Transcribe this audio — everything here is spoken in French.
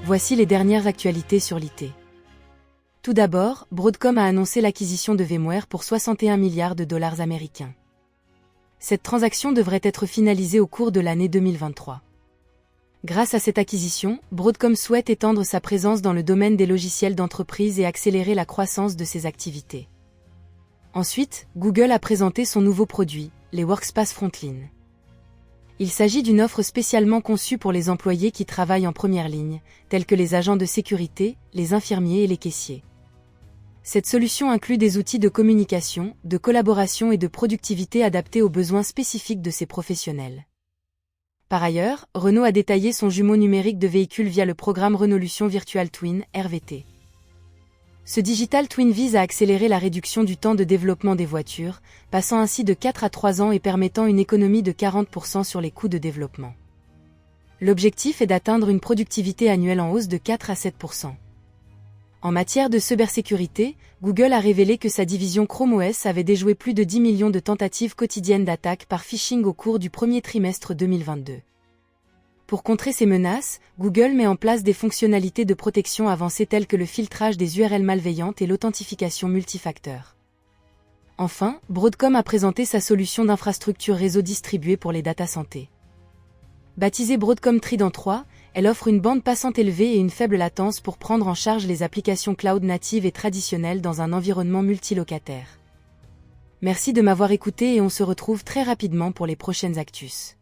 Voici les dernières actualités sur l'IT. Tout d'abord, Broadcom a annoncé l'acquisition de VMware pour 61 milliards de dollars américains. Cette transaction devrait être finalisée au cours de l'année 2023. Grâce à cette acquisition, Broadcom souhaite étendre sa présence dans le domaine des logiciels d'entreprise et accélérer la croissance de ses activités. Ensuite, Google a présenté son nouveau produit, les Workspace Frontline. Il s'agit d'une offre spécialement conçue pour les employés qui travaillent en première ligne, tels que les agents de sécurité, les infirmiers et les caissiers. Cette solution inclut des outils de communication, de collaboration et de productivité adaptés aux besoins spécifiques de ces professionnels. Par ailleurs, Renault a détaillé son jumeau numérique de véhicules via le programme Renaulution Virtual Twin, RVT. Ce Digital Twin vise à accélérer la réduction du temps de développement des voitures, passant ainsi de 4 à 3 ans et permettant une économie de 40% sur les coûts de développement. L'objectif est d'atteindre une productivité annuelle en hausse de 4 à 7%. En matière de cybersécurité, Google a révélé que sa division Chrome OS avait déjoué plus de 10 millions de tentatives quotidiennes d'attaque par phishing au cours du premier trimestre 2022. Pour contrer ces menaces, Google met en place des fonctionnalités de protection avancées telles que le filtrage des URL malveillantes et l'authentification multifacteur. Enfin, Broadcom a présenté sa solution d'infrastructure réseau distribuée pour les data santé. Baptisée Broadcom Trident 3, elle offre une bande passante élevée et une faible latence pour prendre en charge les applications cloud natives et traditionnelles dans un environnement multilocataire. Merci de m'avoir écouté et on se retrouve très rapidement pour les prochaines actus.